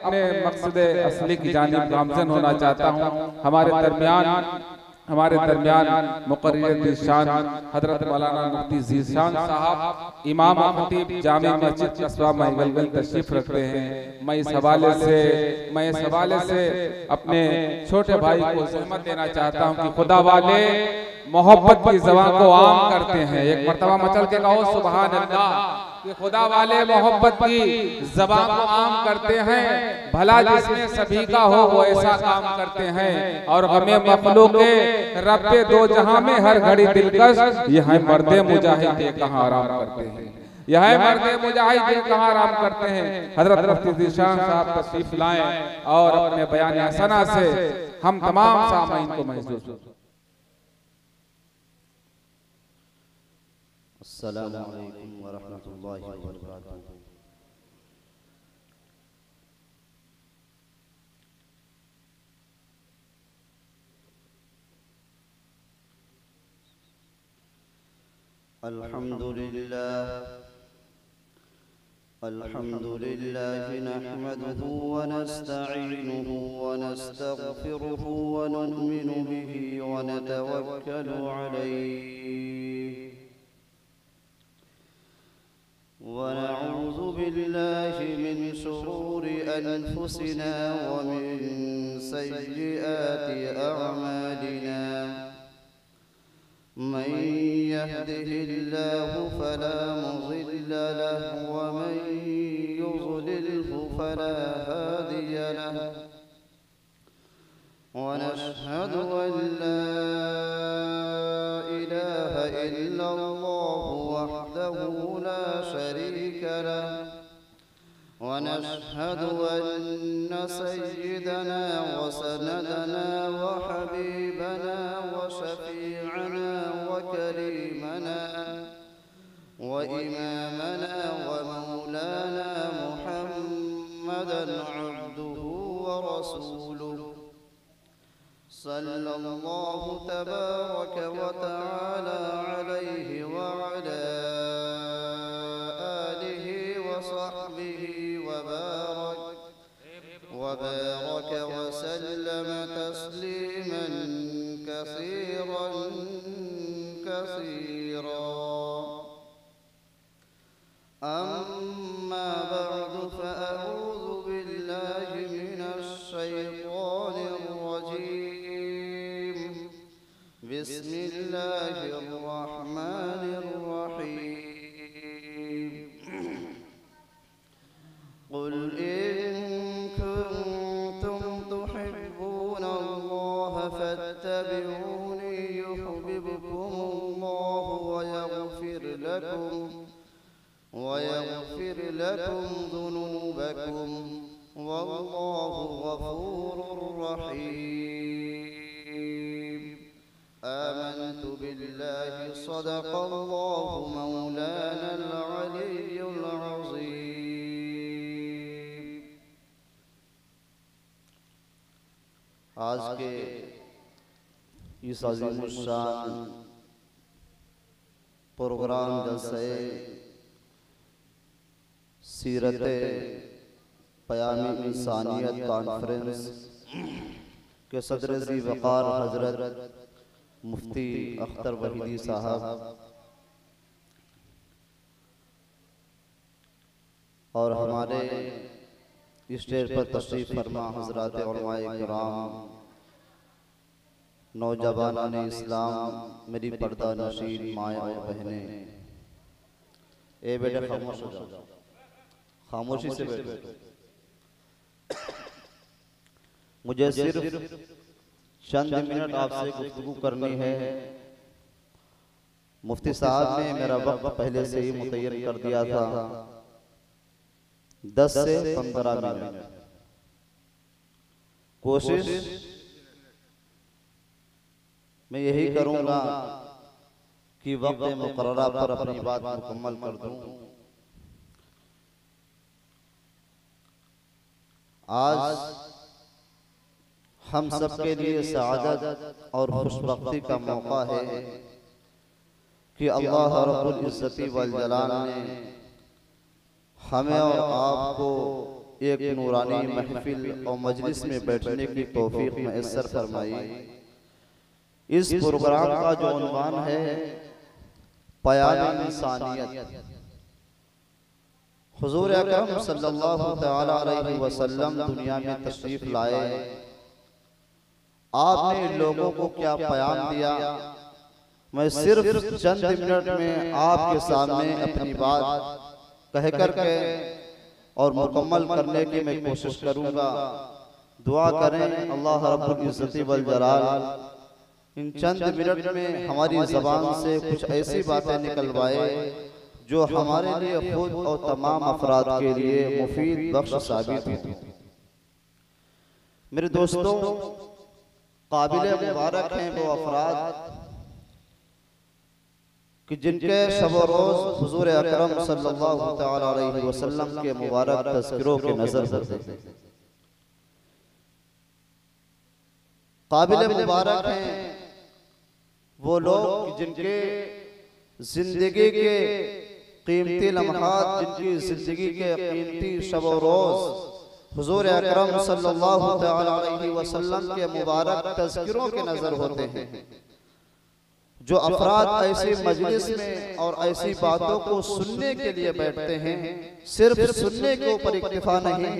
अपने मकसद असली की जानिब गामज़न होना चाहता हूँ। हमारे दरमियान मुक़र्रिर शान हज़रत मौलाना मुफ्ती ज़ीशान साहब इमाम खतीब जामे मस्जिद कस्बा महगलगल तशरीफ़ रखते हैं। मैं इस हवाले से अपने छोटे भाई को ज़हमत देना चाहता हूँ कि खुदा वाले मोहब्बत की ज़बान को आम करते हैं। एक मर्तबा मचल के कहो सुभान अल्लाह कि खुदा वाले मोहब्बत की ज़बान को आम करते हैं। भला जिसमें सभी का हो वो ऐसा काम करते हैं। और गमे मखलूक रब्बे दो जहां में हर घड़ी दिलकश यह है मर्दे मुजाहिद कहाँ आराम करते हैं। यह है मर्दे मुजाहिद कहाँ आराम करते हैं। हजरत मुफ्ती ज़ीशान साहब तशरीफ लाएं और अपने बयान हसना से हम तमाम सामीन को महसूस। अस्सलामु अलैकुम व रहमतुल्लाहि व बरकातुहू। अल्हम्दुलिल्लाह नहमदुहु व नस्तईनुहु व नस्तगफिरुहु व नु'मिनु बिही व नतवक्कलु अलैहि व नऊज़ु बिल्लाहि मिन शुरूरि अनफुसिना व मिन सय्यिआति अअमालिना। मन यहदिहिल्लाहु फला मुज़िल्ल लहु व मन युज़लिल्हु फला हादिय लहु। व नशहदु अन ला इलाहा इल्लल्लाहु वहदहु ला शरीक लहु। व नशहदु अन्न सय्यिदना व सनदना व हबीबना व शफीअना व करीमना व इमामना व मौलाना मुहम्मदन अब्दुहु व रसूलुहु सल्लल्लाहु तबारक व तआला अलैहि व अला आलिहि व सहबिहि व बारक व सल्लम तस्लीमन कसीरन कसीरा। अम्मा बअदु फ़अऊज़ु बिल्लाहि मिनश शैतानिर रजीम। बिस्मिल्लाहिर रहमानिर रहीम। क़ुल इन कुन्तुम तुहिब्बूनल्लाह फत्तबिऊनी युहबिबकुमुल्लाहु वयग़फिर लकुम ज़ुनूबकुम वल्लाहु गफ़ूरुर रहीम। आमन्तु बिल्लाहि सदक़ल्लाहु मौलानल अलियुल अज़ीम। आज के इस अज़ीमुश्शान प्रोग्राम जलसे सीरत पयामी इंसानियत कॉन्फ्रेंस के सदर ज़ी वक़ार हज़रत मुफ्ती अख्तर वहीदी साहब और हमारे स्टेज पर तशरीफ़ फरमा हज़रात उलमाए किराम, नौजवानान इस्लाम, मेरी पर्दा नशीन माएँ और बहनें, ए बेटे खामोश हो जाओ, खामोशी से बैठो। मुझे सिर्फ चंद मिनट आपसे गुफ्तगू करनी है। मुफ्ती साहब ने मेरा वक्त पहले से ही मुतय्यन कर दिया था, 10 से 15 मिनट। कोशिश मैं यही करूंगा कि वक्त मुकर्ररा पर अपनी बात मुकम्मल कर दूं। आज हम सबके लिए सआदत और खुशबख्ती का मौका है कि अल्लाह रब्बुल इज़्ज़ति वल जलाल ने हमें और आपको एक नूरानी महफिल और मजलिस में बैठने की तौफीक मैसर फरमाई। इस प्रोग्राम का जो उन्वान है पयाम इंसानियत। हुजूर अकरम सल्लल्लाहु तआला अलैहि वसल्लम दुनिया में तशरीफ लाए, आपने लोगों को क्या पयाम दिया, मैं सिर्फ चंद मिनट में आपके सामने अपनी बात कह करके और मुकम्मल करने की मैं कोशिश करूंगा। दुआ करें अल्लाह रब्बुल इज्जति वल जलाल इन चंद मिनट में हमारी ज़बान से कुछ ऐसी बातें निकलवाए जो हमारे लिए खुद और तमाम अफराद के लिए मुफीद बख्श साबित हो। मेरे दोस्तों, काबिल मुबारक हैं वो अफराद कि जिनके शब रोज़ हुजूर अकरम सल्लल्लाहु तआला अलैहि वसल्लम के मुबारक तज़किरों के नजर पड़ते हैं। काबिल मुबारक हैं वो लोग जिनके जिंदगी के कीमती लम्हात, जिनकी जिंदगी के कीमती शब रोज़ हुजूर अकरम सल्लल्लाहु तआला अलैहि वसल्लम के मुबारक तज़किरों के नजर होते हैं। जो अफराद ऐसी मजलिस में और ऐसी बातों को सुनने के लिए बैठते हैं, सिर्फ सुनने के ऊपर इक्तिफा नहीं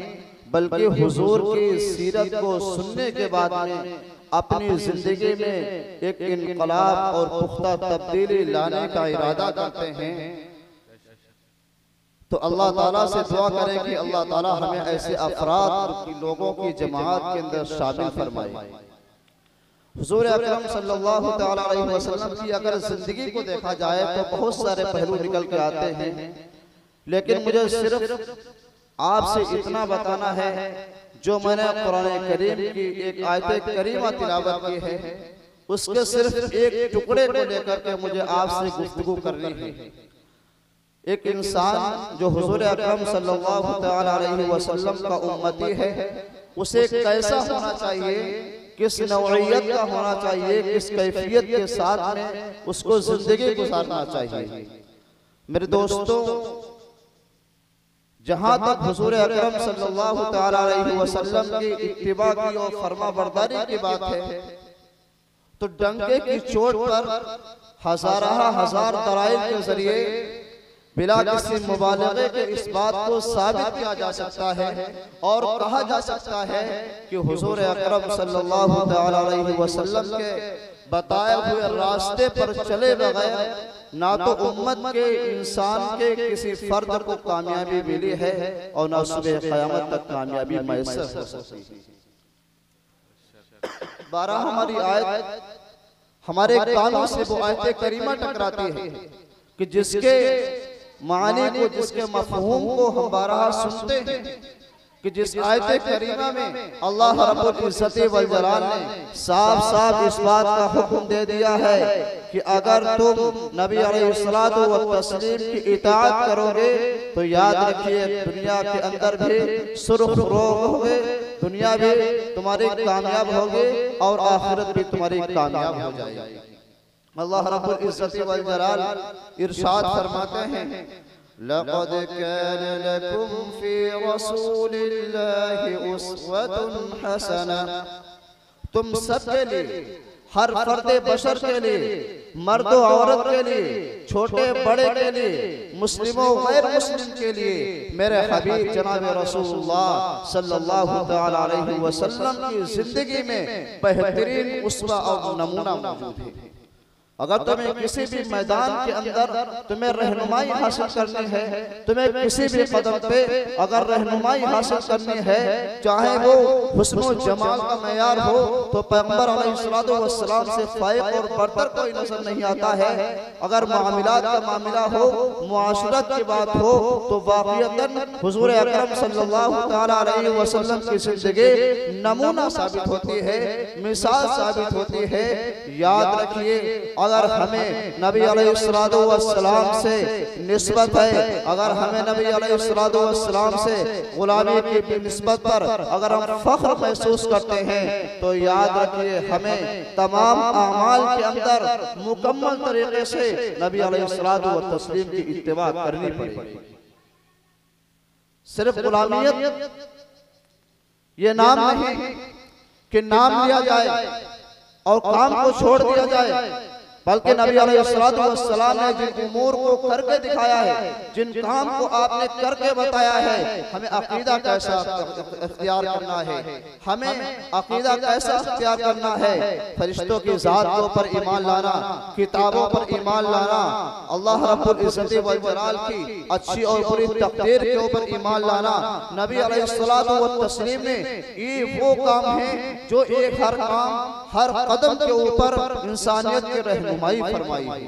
बल्कि हुजूर की सीरत को सुनने के बाद में अपनी जिंदगी में एक इनकलाब और पुख्ता तब्दीली लाने का इरादा करते हैं, तो अल्लाह ताला से दुआ करें कि अल्लाह ताला हमें ऐसे अफराद लोगों की जमात के अंदर शामिल फरमाए। हुजूर अकरम सल्लल्लाहु तआला अलैहि वसल्लम की अगर जिंदगी को देखा जाए तो बहुत सारे पहलू निकल के आते हैं, लेकिन मुझे सिर्फ आपसे इतना बताना है जो मैंने कुरान करीम की एक आयत करीमा तिलावत की है, उसके सिर्फ एक टुकड़े को लेकर के मुझे आपसे गुफ्तगू करनी है। एक इंसान जो हुजूर अकरम सल्लल्लाहु तआला अलैहि वसल्लम का उम्मती है, उसे कैसा होना चाहिए, किस नौइयत का होना चाहिए, किस कैफियत के साथ में उसको जिंदगी गुजारना चाहिए। मेरे दोस्तों, जहां तक हुजूर अकरम सल्लल्लाहु तआला अलैहि वसल्लम की इत्तिबा की और फरमा बरदारी की बात है, तो डंके की चोट पर हजार दलाइल के जरिए बिला किसी मुबालगे के इस बात को साबित किया जा सकता है और कहा जा सकता है कि हुजूर अकरम सल्लल्लाहु तआला अलैहि वसल्लम के बताए हुए रास्ते पर चले बगैर ना तो उम्मत के इंसान के किसी फर्द को कामयाबी मिली है और ना सुबह क़यामत तक कामयाबी मैसर हो सकती है। 12 हमारी आयत हमारे कानों से वो आयत करीमा टकराती है कि जिसके मानी को, जिसके मफहूम को हम बारहा सुनते हैं कि जिस आयत करीमा में अल्लाह रब्बुल इज्जति वल जलाल ने साफ साफ इस बात का हुक्म दे दिया है कि अगर तुम नबी अलैहिस्सलातु व तस्लीम की इताअत करोगे तो याद रखिए दुनिया के अंदर भी सुर्ख रोग होगे, दुनिया भी तुम्हारी कामयाब होगी और आखिरत भी तुम्हारी कामयाब हो जाएगी। अल्लाह रब्बुल इज्जति वल जलाल इरशाद फरमाते हैं, लक़द कान लकुम फी रसूलिल्लाहि उस्वतुन हसना। तुम सबके लिए, हर फर्दे बशर के लिए, मर्द और औरत के लिए, छोटे बड़े के लिए, मुस्लिमों गैर मुस्लिम के लिए मेरे हबीब जनाब रसूलुल्लाह सल्लल्लाहु तआला अलैहि वसल्लम की जिंदगी में बेहतरीन उस्वा और नमूना मौजूद है। अगर तुम्हें किसी भी मैदान के अंदर तुम्हें रहनुमाई हासिल करनी है, तुम्हें किसी भी कदम पे अगर रहनुमाई हासिल करनी है, चाहे वो हुस्न जमाल का मयार हो, तो पैगंबर अलैहिस्सलातु वस्सलाम से फाइक और बरतर कोई नजर नहीं आता है। अगर मामलात का मामला हो, मुआशरत की बात हो, तो वाक़ियतन हुजूर अकरम सल्लल्लाहु तआला अलैहि वसल्लम की जिंदगी नमूना साबित होती है, मिसाल साबित होती है। याद रखिए, अगर हमें नबी अलैहिस्सलातु वस्सलाम से निस्बत है, अगर हमें नबी अलैहिस्सलातु वस्सलाम से गुलामी की निस्बत पर अगर हम फख्र महसूस करते हैं, तो याद रखिए हमें तमाम आमाल के अंदर मुकम्मल तरीके से नबी अलैहिस्सलातु व तस्लीम की इत्तिबा करनी पड़ेगी। सिर्फ गुलामियत ये नाम नहीं कि नाम लिया जाए और काम को छोड़ दिया जाए, बल्कि नबी अलैहिस्सलाम ने जिन उमूर को करके दिखाया है, जिन काम को आपने करके बताया है, हमें अकीदा कैसा इख्तियार करना है, हमें अकीदा कैसा इख्तियार करना है, फरिश्तों की ज़ात के ऊपर ईमान लाना, किताबों पर ईमान लाना, अल्लाह रब्बुल इज़्ज़त वल जलाल की अच्छी और बुरी तकदीर के ऊपर ईमान लाना। नबी अलैहिस्सलातु व तस्लीम ने ये वो काम है जो एक हर काम हर कदम के ऊपर इंसानियत के रहनुमाई फरमाई है,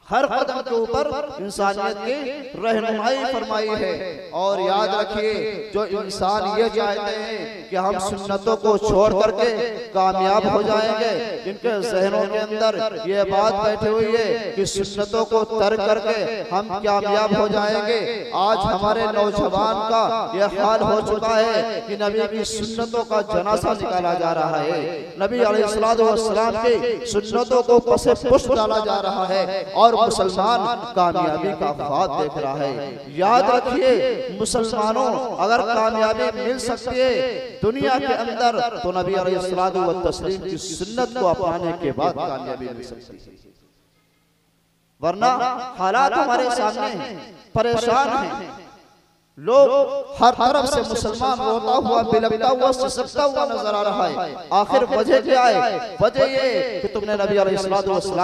हर कदम के ऊपर इंसानियत की रहनुमाई फरमाई है। और याद रखिए, जो इंसान ये चाहते हैं कि हम सुन्नतों को छोड़ करके कामयाब हो जाएंगे, जिनके जहनों के अंदर ये बात बैठी हुई है कि सुन्नतों को तर्क करके हम कामयाब हो जाएंगे, आज हमारे नौजवान का यह हाल हो चुका है कि नबी की सुन्नतों का जनाजा निकाला जा रहा है, नबी अलैहिस्सलाम की सुन्नतों को पसे पुष्प डाला जा रहा है और मुसलमान कामयाबी का ख्वाब देख रहा है। याद रखिए, मुसलमानों अगर कामयाबी मिल सकती है दुनिया के अंदर तो नबी अलैहिस्सलातु व तस्लीम की सुन्नत को अपनाने के बाद कामयाबी मिल सकती है, वरना हालात हमारे सामने हैं, परेशान हैं, लोग हर तरफ से मुसलमान रोता हुआ बिलखता हुआ सिसकता हुआ नजर आ रहा है। आखिर वजह क्या है? वजह ये कि तुमने नबी अलैहिस्सलाम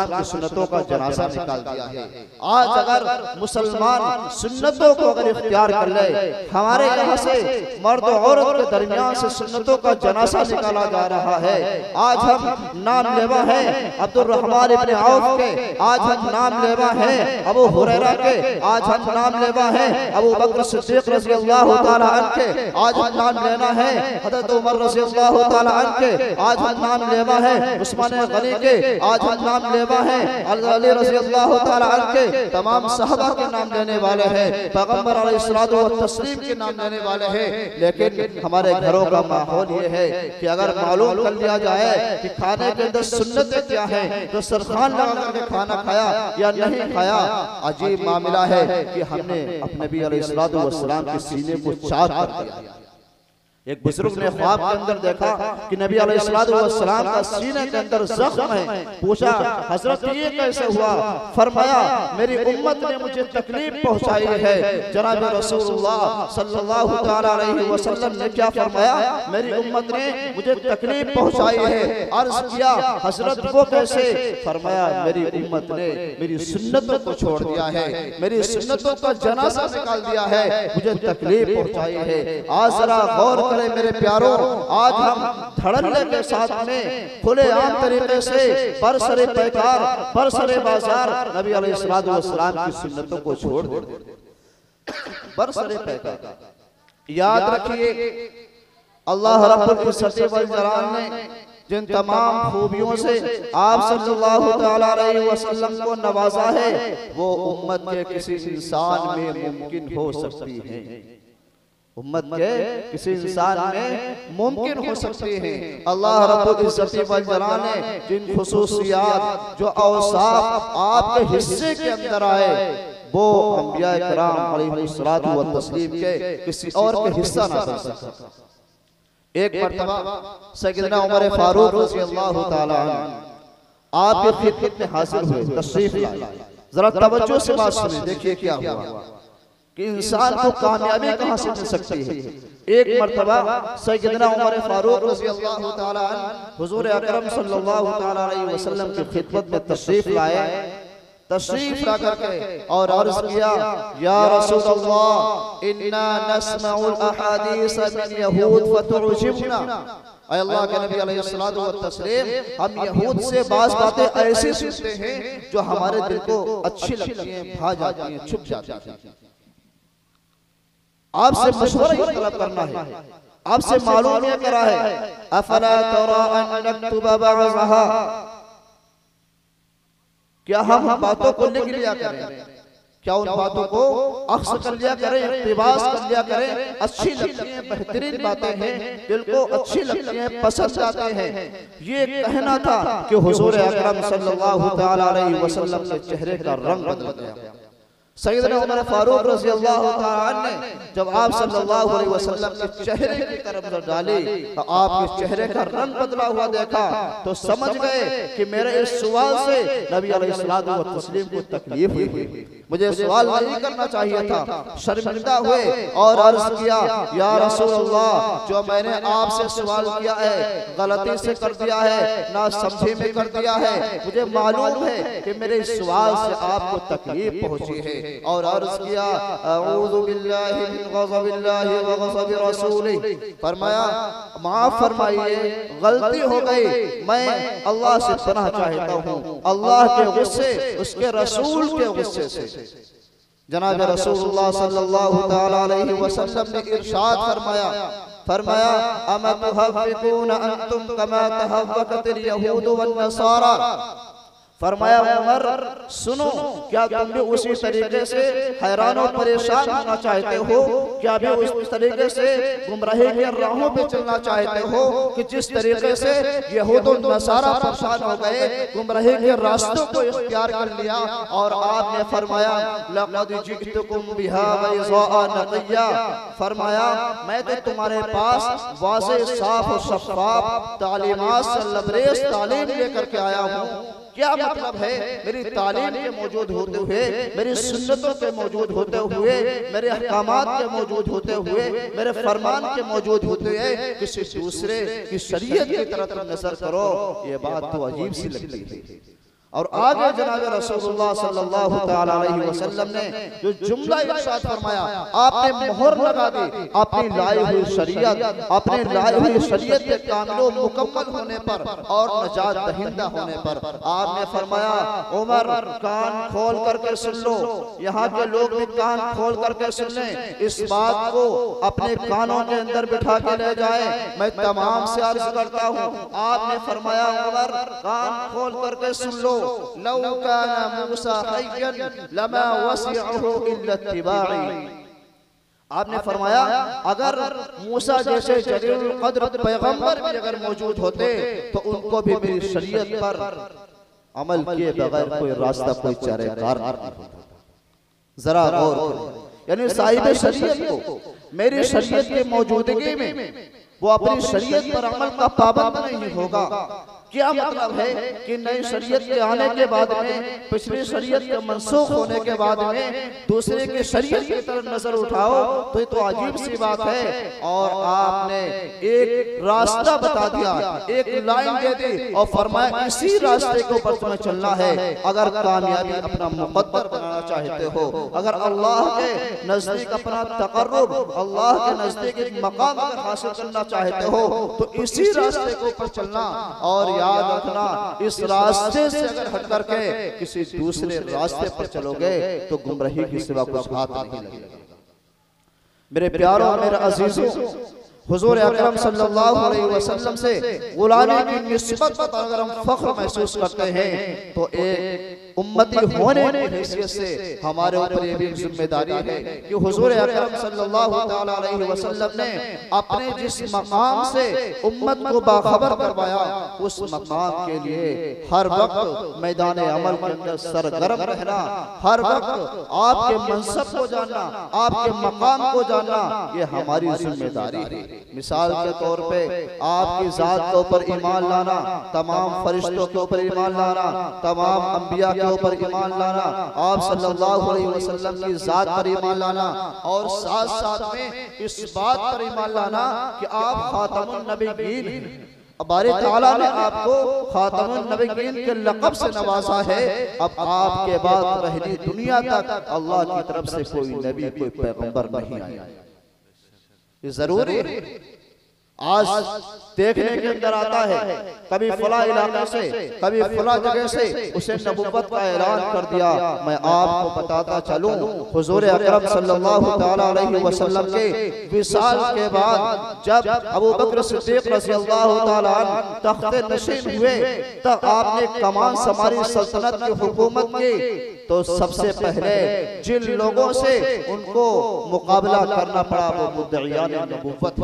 की सुन्नतों का जनाजा निकाल दिया है। आज अगर मुसलमान सुन्नतों को अगर इख्तियार कर ले, हमारे यहाँ से मर्द और औरत के दरमियान से सुन्नतों का जनाजा निकाला जा रहा है। आज हम नाम लेवा है अब्दुर रहमान इब्न औफ के, आज हम नाम लेवा है अबू हुरैरा के, आज हम नाम लेवा है अबू बकर सिद्दीक़ रज़ी अल्लाह ताला अन्हु के, आज हम नाम लेना है हज़रत उमर रज़ी अल्लाह ताला अन्हु के, आज हम नाम लेवा है उस्मान गनी के, आज हम नाम लेवा है अली रज़ी अल्लाह ताला अन्हु के। तमाम सहाबा के नाम लेने वाले हैं, पैगंबर अलैहिस्सलातु व तस्लीम के नाम लेने वाले हैं। लेकिन हमारे घरों का माहौल ये है कि अगर मालूम कर लिया जाए कि खाने के अंदर सुन्नतें क्या है, तो सरखान लगा करके खाना खाया या नहीं खाया, अजीब मामला है कि हमने अपने नबी अलैहिस्सलातु व के सीने को चाक कर दिया। एक बुजुर्ग ने ख्वाब के अंदर देखा कि नबी अलैहिस्सलाम का सीने के अंदर जख्म है। पूछा, हजरत ये कैसे हुआ? फरमाया, मेरी उम्मत ने मुझे तकलीफ पहुंचाई है। जनाब रसूलुल्लाह सल्लल्लाहु तआला अलैहि वसल्लम ने क्या फरमाया? मेरी उम्मत ने मुझे तकलीफ पहुंचाई है। अर्ज किया, हजरत वो कैसे? फरमाया, मेरी उम्मत ने मेरी सुन्नतों को छोड़ दिया है, मेरी सुन्नतों का जनाजा निकाल दिया है, मुझे तकलीफ पहुंचाई है। आज जरा गौर मेरे प्यारों, आज हम धड़ल्ले के साथ में खुलेआम तरीके से बरसरे पैकार बरसरे बाजार नबी अलैहिस्सलाम की सुन्नतों को छोड़ देते, बरसरे पैकार। याद रखिए, अल्लाह रब्बुल इज़्ज़त वल जलाल ने जिन तमाम खूबियों से आप सल्लल्लाहु तआला अलैहि वसल्लम को नवाजा है, वो उम्मत के किसी इंसान में मुमकिन हो सकती है, उम्मत के किसी इंसान में मुमकिन हो सकती है। अल्लाह रब्बुल इज़्ज़त वल जलाल ने जिन खुसूसियात जो औसाफ आपके हिस्से के अंदर आए, वो अंबिया किराम अलैहिस्सलातु व तस्लीम के किसी और के हिस्सा ना बन सकता। एक मर्तबा सैयदना उमर फारूक रज़ी अल्लाह ताला अन्हु आपकी खिदमत में हाजिर हुए, तशरीफ लाए। जरा तवज्जो से बात सुनिए, देखिए क्या हुआ कि इंसान को कामयाबी कहां से मिल सकती है। एक मर्तबा सैयदना उमर फारूक रज़ी अल्लाह ताला अन्हु हुजूर अकरम सल्लल्लाहु ताला अलैहि वसल्लम की खिदमत में तशरीफ लाए। तशरीफ ला करके और अर्ज किया, या रसूल अल्लाह, इन्ना नस्मउल अहादीस मिन यहूद फतुजिबना। ऐ अल्लाह के नबी अलैहिस्सलातु व तस्लीम, हम यहूद से बात बातें ऐसी सुनते हैं जो हमारे दिल को अच्छी लगती हैं, भा जाती हैं, छुप जाती हैं। आपसे मशवरा तलब करना है, आपसे मालूम ये करा है, अफला तरा अन नक्तुबा बअज़हा, क्या हम बातों को लिख लिया करें, क्या उन बातों को अक्स कर लिया करें, इक़्तिबास कर लिया करें। अच्छी लगती हैं, बेहतरीन बातें हैं, दिल को अच्छी लगती हैं, पसंद आते हैं। ये कहना था कि हुजूर अकरम सल्लल्लाहु तआला अलैहि वसल्लम के चेहरे का रंग बदल गया। सैयदना उमर फारूक रज़ी अल्लाह तआला अन्हु ने जब आप सल्लल्लाहु अलैहि वसल्लम के चेहरे की तरफ नजर डाली तो आपके चेहरे का रंग बदला हुआ देखा तो समझ गए कि मेरे इस सवाल से नबी अलैहिस्सलातु व तस्लीम को तकलीफ हुई, मुझे सवाल नहीं करना चाहिए था। शर्मिंदा हुए और अर्ज किया, या रसूल अल्लाह, जो मैंने आपसे सवाल किया है गलती से कर दिया है, ना समझे में कर दिया है, मुझे मालूम है कि मेरे इस सवाल से आपको तकलीफ पहुंची है। और अर्ज किया, अऊज़ु बिल्लाहि मिन ग़ज़बिल्लाहि व ग़ज़बि रसूलिही, फरमाया माफ फरमाइए, गलती हो गई, मैं अल्लाह से पनाह चाहता हूँ, अल्लाह के गुस्से, उसके रसूल के गुस्से से। जनाब रसूलुल्लाह सल्लल्लाहु तआला अलैहि वसल्लम ने इरशाद फरमाया अमा तुहव्विकून अंतुम कमा तहव्वकतिल यहूद वन नसारा, फरमाया उमर सुनो, क्या तुम भी उसी तरीके से हैरान और परेशान होना चाहते हो? क्या भी उस तरीके से गुमराही के राहों पे चलना चाहते हो कि जिस तरीके से यहूद और नसारा परेशान हो गए, गुमराही के रास्तों को इख्तियार कर लिया? और आपने फरमाया लक़द जिअतुकुम बिहा बैज़ा नक़िया, फरमाया मैं तो तुम्हारे पास वाज़े साफ और शफ़ाफ तालीमात से लबरेज तालीम लेकर के आया हूँ। क्या मतलब है? मेरी तालीम के मौजूद होते हुए, मेरी सुन्नतों के मौजूद होते हुए, मेरे अहकामात के मौजूद होते हुए, मेरे फरमान के मौजूद होते हुए किसी दूसरे की शरीयत की तरफ नजर करो, ये बात तो अजीब सी लगती है। और आगे जनाब रसूलुल्लाह सल्लल्लाहु तआला अलैहि वसल्लम ने जो जुमला इरशाद फरमाया, आपने मोहर लगा दी अपनी लाई हुई शरीयत, अपने लाई हुई शरीयत के कामिल मुकम्मल होने पर और नजात दहिंदा होने पर। आपने फरमाया उमर कान खोल करके सुन लो, यहाँ के लोग भी कान खोल करके सुन लें, इस बात को अपने कानों के अंदर बिठा के ले जाए, मैं तमाम से अर्ज करता हूँ। आपने फरमाया उमर कान खोल करके सुन लो, लौ काना मूसा हय्यन लमा वसिअहु इल्ला इत्तिबाई। आपने फरमाया अगर मूसा जैसे जलील कद्र पैगंबर भी अगर मौजूद होते तो उनको भी मेरी शरीयत पर अमल किए बगैर कोई रास्ता, कोई चारेगार नहीं होता। जरा गौर करें, यानी साहिब शरीयत को मेरी शरीयत की मौजूदगी में वो अपनी शरीयत पर अमल का पाबंद नहीं होगा। क्या मतलब है कि नई शरीयत के आने के बाद में, पिछली शरीयत के मनसूख होने के बाद में दूसरे की शरीयत की तरफ नजर उठाओ तो ये तो अजीब सी बात है। और आपने एक रास्ता बता दिया, एक लाइन दे दी और फरमाया इसी रास्ते के ऊपर तुम्हें चलना है। अगर कामयाबी अपना मुकद्दर बनाना चाहते हो, अगर अल्लाह के नजदीक अपना तकर्रुब, अल्लाह के नजदीक एक मकाम हासिल करना चाहते हो तो इसी रास्ते के ऊपर चलना। और याद रखना, इस रास्ते से अगर हट करके किसी दूसरे रास्ते पर चलोगे तो गुमराही के सिवा कुछ हाथ नहीं लगेगा। मेरे प्यारों, मेरे अजीजों, हुजूर अकरम सल्लल्लाहु अलैहि वसल्लम से गुलामी की निस्बत पर अगर हम फख्र महसूस करते हैं तो एक उम्मती होने की हैसियत से हमारे ऊपर ये भी जिम्मेदारी है कि हुजूर अकरम सल्लल्लाहु तआला अलैहि वसल्लम ने अपने जिस मकाम से उम्मत को बाखबर करवाया, उस मकाम के लिए हर वक्त मैदान अमल के अंदर सरगर्म रहना, हर वक्त आपके मनसब को जानना, आपके मकाम को जानना, ये हमारी जिम्मेदारी है। मिसाल के तौर पे आपकी जात के ऊपर ईमान लाना, तमाम फरिश्तों के ऊपर ईमान लाना, तमाम अंबिया के ऊपर ईमान लाना, आप सल्लल्लाहु अलैहि वसल्लम की जात पर ईमान लाना और साथ साथ में इस बात पर ईमान लाना कि आप खातमुन नबीयीन हैं। बारी ताला ने आपको खातमुन नबीयीन के लक़ब से नवाजा है। अब आपके बाद रहनी दुनिया तक अल्लाह की तरफ से कोई नबी, कोई पैगंबर नहीं आया। ये जरूरी है। आज देखने के अंदर आता है कभी फला इलाके से, कभी फला जगह से उसे नबुव्वत का ऐलान कर दिया। मैं आपको बताता चलूं, हुजूर अकरम सल्लल्लाहु तआला अलैहि वसल्लम के विसाल के बाद जब अबू बकर सिद्दीक रज़ियल्लाहु तआला अन्हु तख्ते नशीन हुए, तब आपने कमान संभाली, सल्तनत की हुकूमत की, तो सबसे पहले जिन लोगों से उनको मुकाबला करना पड़ा वो मुद्दईयान नबुव्वत,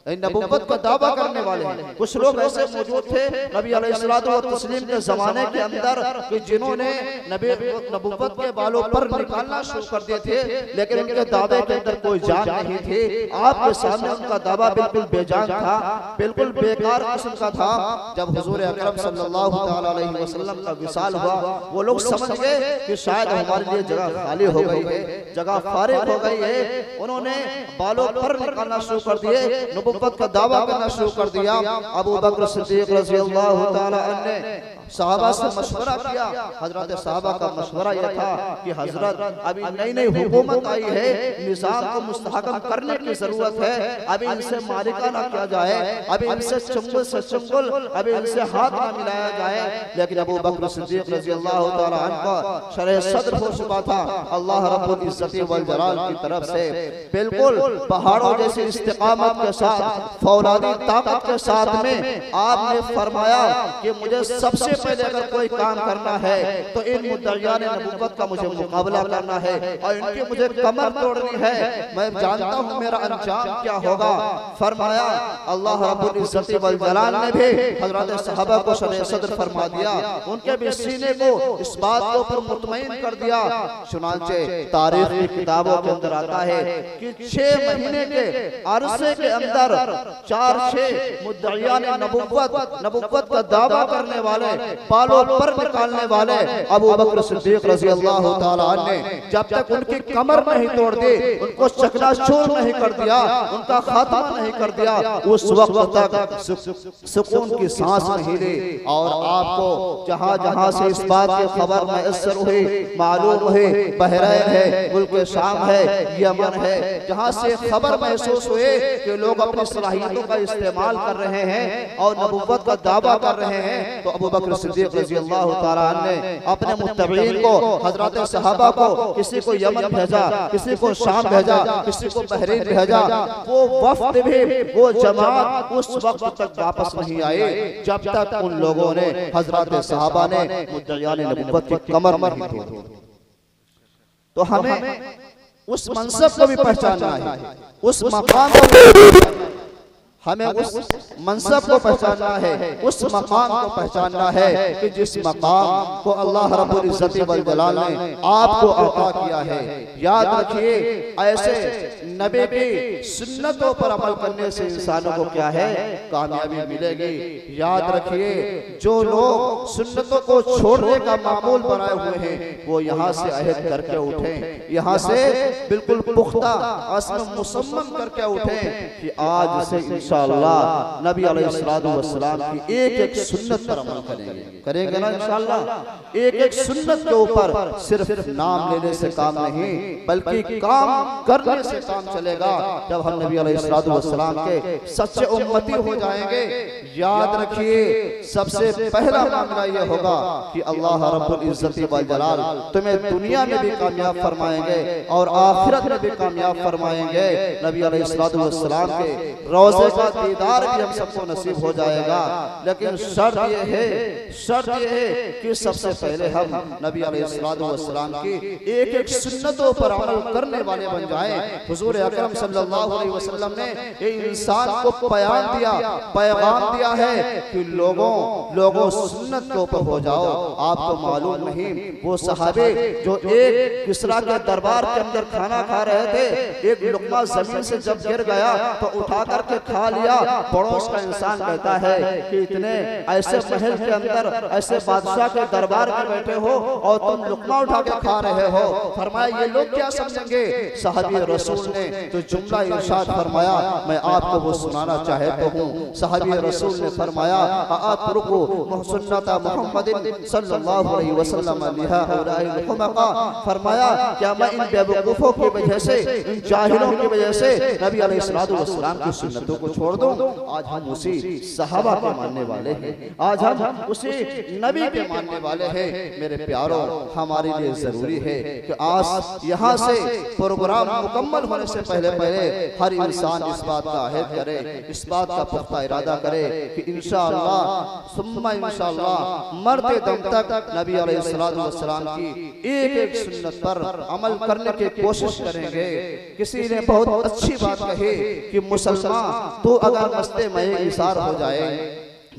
नबूवत का दावा करने वाले हैं। कुछ लोग ऐसे मौजूद थे नबी अलैहिस्सलातु व तस्लीम के जमाने के अंदर कि जिन्होंने नबूवत के बालों पर निकालना शुरू कर दिए थे, लेकिन उनके दावे के अंदर कोई जान नहीं थी। आपके सामने उनका दावा बिल्कुल बेजान था, बिल्कुल बेकार किस्म का था। जब हुजूर अकरम सल्लल्लाहु तआला अलैहि वसल्लम का विसाल हुआ, वो लोग समझ गए कि शायद हमारे लिए जगह खाली हो गई है, जगह फारिग हो गई है। उन्होंने बालों पर निकालना शुरू कर दिए, नबूवत का दावा करना शुरू कर दिया। अबू बकर सिद्दीक रज़ियल्लाहु ताला अन्हु ने सहाबा से मशवरा किया। हजरत सहाबा का मशवरा यह था कि हजरत अभी नई नई हुकूमत आई है, निजाम को मुस्तहकम करने की जरूरत है, अभी इनसे मारिका ना किया जाए, अभी इनसे चंगुल से चंगुल, अभी इनसे हाथ ना मिलाया जाए। लेकिन अबू बकर सिद्दीक रज़ियल्लाहु ताला अन्हु का शरह सद्र हो चुका था अल्लाह रब्बुल इज्जति वल जलाल की तरफ से। बिल्कुल पहाड़ों जैसी इस्तिकामत के साथ, फौलादी ताकत के साथ में आपने फरमाया कि मुझे सबसे पहले अगर कोई काम करना है तो इन मुद्दइयान नबूवत का मुझे मुकाबला करना है और इनकी मुझे कमर तोड़नी है। मैं जानता हूँ मेरा अंजाम क्या होगा। फरमाया अल्लाह रब्बुल इज्जति वल जलाल ने भी हजरत सहाबा को शरह सद्र फरमा दिया, उनके भी सीने को इस बात के ऊपर मुतमईन कर दिया। चुनांचे तारीख की किताबों के अंदर आता है कि 6 महीने के अरसे के अंदर 4-6 मुद्दइयान नबूवत का दावा करने वाले, बालों पर निकालने वाले अबू बकर सिद्दीक रज़ियल्लाहु ताला अन्हु ने जब तक उनकी कमर नहीं तोड़ दी, उनको चकनाचूर नहीं कर दिया, उनका खात्मा नहीं कर दिया, उस वक्त तक सुकून की सांस नहीं ली। और आपको जहां जहां से इस बात की खबर मैसर हुई, मालूम हुई, बहरैन है, मुल्क शाम है, यमन है, जहां से खबर महसूस हुई कि लोग अपनी सलाहियतों का इस्तेमाल कर रहे हैं और नबूवत का दावा कर रहे हैं, तो अबू बकर सिद्दीक रज़ियल्लाहु ताला अन्हु ने अपने मुत्तबईन को, हजरत सहाबा को, किसी को यमन भेजा, किसी को शाम भेजा, किसी को बहरीन भेजा। वो वफ्द भी, वो जमात उस वक्त तक वापस नहीं आए जब तक उन लोगों ने, हजरत सहाबा ने मुद्दइयान नबूवत की कमर नहीं तोड़ी। तो हमें उस मनसब को भी पहचानना है, उस मकाम को हमें उस मनसब को पहचानना है, उस मकाम को पहचानना है कि जिस मकाम को अल्लाह रब्बुल इज्जति वल जलाल ने आपको अता किया है। याद रखिए, ऐसे नबी की सुन्नतों पर अमल करने से इंसानों को क्या है, कामयाबी मिलेगी। याद रखिए, जो लोग सुन्नतों को छोड़ने का मामूल बनाए हुए हैं, वो यहाँ से अहद करके उठें, यहाँ से बिल्कुल पुख्ता अज़्म मुसम्मम करके उठें कि आज से इंशाअल्लाह नबी अलैहिस्सलातु वस्सलाम की एक सुन्नत पर अमल करेंगे ना इंशाअल्लाह। एक सुन्नत के ऊपर सिर्फ नाम लेने से काम नहीं, बल्कि काम करने से काम चलेगा। जब हम नबी अलैहिस्सलातु वस्सलाम के सच्चे उम्मती हो जाएंगे, याद रखिए सबसे पहला मामला यह होगा कि अल्लाह रब्बुल इज्जति वल जलाल तुम्हें दुनिया में भी कामयाब फरमाएंगे और आखिरत में भी कामयाब फरमाएंगे। नबी अलैहिस्सलातु वस्सलाम के रोज़े का दीदार भी हम सबको नसीब हो जाएगा। लेकिन शर्त यह है कि सबसे पहले हम नबी अलैहिस्सलातु वस्सलाम की एक सुन्नतों पर अमल करने वाले बन जाएं। हुजूर अकरम सल्लल्लाहु अलैहि वसल्लम ने ये इंसान को पैगाम दिया है कि लोगों सुन्नत के ऊपर हो जाओ। आपको मालूम नहीं, वो सहाबे जो एक किसरा के दरबार के अंदर खाना खा रहे थे, एक लुकमा जमीन से जब गिर गया तो उठा करके खा लिया। पड़ोस का इंसान कहता है कि इतने ऐसे महल के अंदर, ऐसे बादशाह के दरबार में बैठे हो और तुम लुकमा उठा के खा रहे हो। फरमाया ये लोग क्या समझेंगे। सहाबी रसूल ने जो जुमला इरशाद फरमाया, मैं आपको वो सुनाना चाहता हूँ। सहाबी रसूल ने फरमाया, अतरुकु सुन्नत मुहम्मदिन सल्लल्लाहु अलैहि वसल्लम लिहाउलाइल हुमका। फरमाया क्या मैं इन बेवकूफों की वजह से, इन जाहिलों की वजह से नबी अलैहिस्सलातु वस्सलाम की सुन्नतों को छोड़ दूं? आज हम उसी सहाबा के मानने वाले हैं, आज हम उसी नबी के मानने वाले हैं। मेरे प्यारों, हमारे लिए जरूरी है कि आज यहाँ से प्रोग्राम मुकम्मल होने से पहले हर इंसान इस बात का अहद करे, इस बात का पुख्ता इरादा करे कि इंशाअल्लाह सुम्मा इंशाअल्लाह मरते दम तक नबी अलैहिस्सलातु वस्सलाम की एक सुन्नत पर अमल करने की कोशिश करेंगे। किसी ने बहुत अच्छी बात कही कि मुसलमान तू अगर मस्ते मई इसार हो जाए,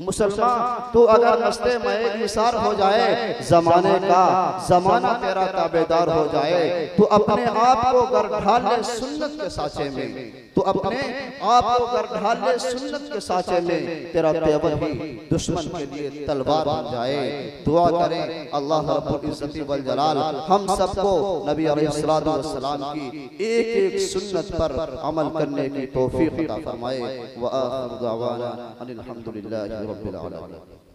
मुसलमान तू अगर मस्ते मई इसार हो जाए, जमाने का जमाना तेरा ताबेदार हो जाए, तू अपने आप को गर ढाल ले सुन्नत के साँचे में, तू अपने आप को गर ढाल ले सुन्नत के साँचे में, तेरा तेवर ही दुश्मन के लिए तलवार बन जाए। दुआ करें अल्लाह रब्बुल इज्जति वल जलाल हम सबको नबी अलैहिस्सलातु वस्सलाम की एक एक सुन्नत पर अमल करने की तौफीक अता फरमाए। व आखिर दावाना अनिल हम्दुलिल्लाहि रब्बिल आलमीन।